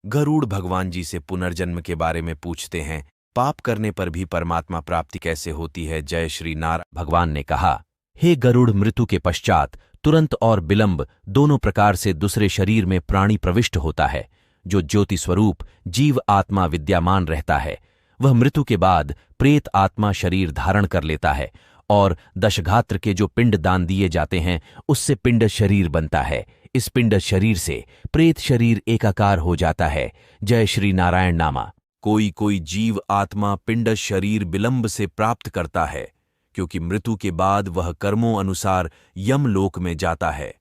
गरुड़ भगवान जी से पुनर्जन्म के बारे में पूछते हैं। पाप करने पर भी परमात्मा प्राप्ति कैसे होती है? जय श्री नारायण। भगवान ने कहा, हे गरुड़, मृत्यु के पश्चात तुरंत और विलंब दोनों प्रकार से दूसरे शरीर में प्राणी प्रविष्ट होता है। जो ज्योति स्वरूप जीव आत्मा विद्यमान रहता है, वह मृत्यु के बाद प्रेत आत्मा शरीर धारण कर लेता है और दशघात्र के जो पिंड दान दिए जाते हैं उससे पिंड शरीर बनता है। इस पिंड शरीर से प्रेत शरीर एकाकार हो जाता है। जय श्री नारायण नामा। कोई कोई जीव आत्मा पिंड शरीर विलंब से प्राप्त करता है, क्योंकि मृत्यु के बाद वह कर्मों अनुसार यमलोक में जाता है।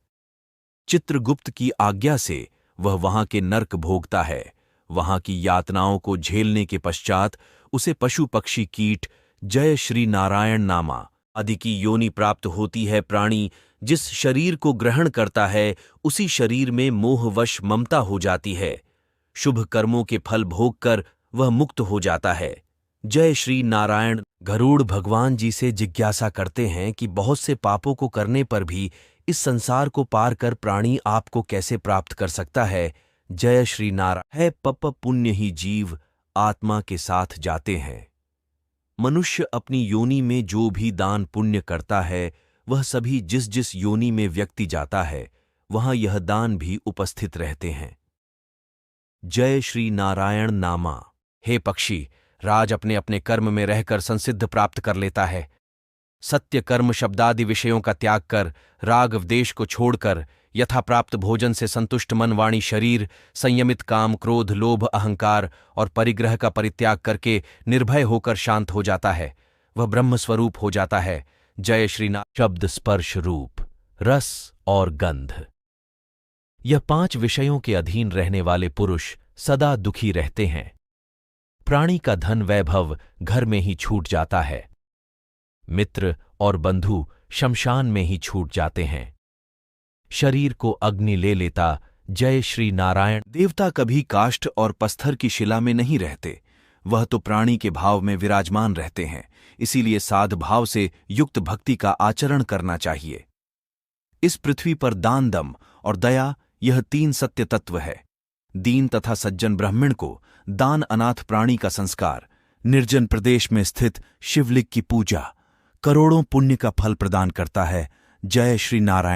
चित्रगुप्त की आज्ञा से वह वहां के नरक भोगता है। वहां की यातनाओं को झेलने के पश्चात उसे पशु पक्षी कीट, जय श्री नारायण नामा, आदि की योनि प्राप्त होती है। प्राणी जिस शरीर को ग्रहण करता है उसी शरीर में मोहवश ममता हो जाती है। शुभ कर्मों के फल भोगकर वह मुक्त हो जाता है। जय श्री नारायण। गरुड़ भगवान जी से जिज्ञासा करते हैं कि बहुत से पापों को करने पर भी इस संसार को पार कर प्राणी आपको कैसे प्राप्त कर सकता है? जय श्री नारायण। है पप पुण्य ही जीव आत्मा के साथ जाते हैं। मनुष्य अपनी योनि में जो भी दान पुण्य करता है, वह सभी जिस जिस योनि में व्यक्ति जाता है वहां यह दान भी उपस्थित रहते हैं। जय श्री नारायण नामा। हे पक्षी, राज अपने अपने कर्म में रहकर संसिद्ध प्राप्त कर लेता है। सत्य कर्म शब्दादि विषयों का त्याग कर, राग द्वेष को छोड़कर, यथा प्राप्त भोजन से संतुष्ट मन वाणी शरीर, संयमित काम क्रोध लोभ अहंकार और परिग्रह का परित्याग करके निर्भय होकर शांत हो जाता है। वह ब्रह्म स्वरूप हो जाता है। जय श्री नारायण। शब्द स्पर्श रूप रस और गंध, यह 5 विषयों के अधीन रहने वाले पुरुष सदा दुखी रहते हैं। प्राणी का धन वैभव घर में ही छूट जाता है। मित्र और बंधु शमशान में ही छूट जाते हैं। शरीर को अग्नि ले लेता। जय श्री नारायण। देवता कभी काष्ठ और पत्थर की शिला में नहीं रहते, वह तो प्राणी के भाव में विराजमान रहते हैं। इसीलिए साध भाव से युक्त भक्ति का आचरण करना चाहिए। इस पृथ्वी पर दान दम और दया, यह 3 सत्य तत्व है। दीन तथा सज्जन ब्राह्मण को दान, अनाथ प्राणी का संस्कार, निर्जन प्रदेश में स्थित शिवलिंग की पूजा करोड़ों पुण्य का फल प्रदान करता है। जय श्री नारायण।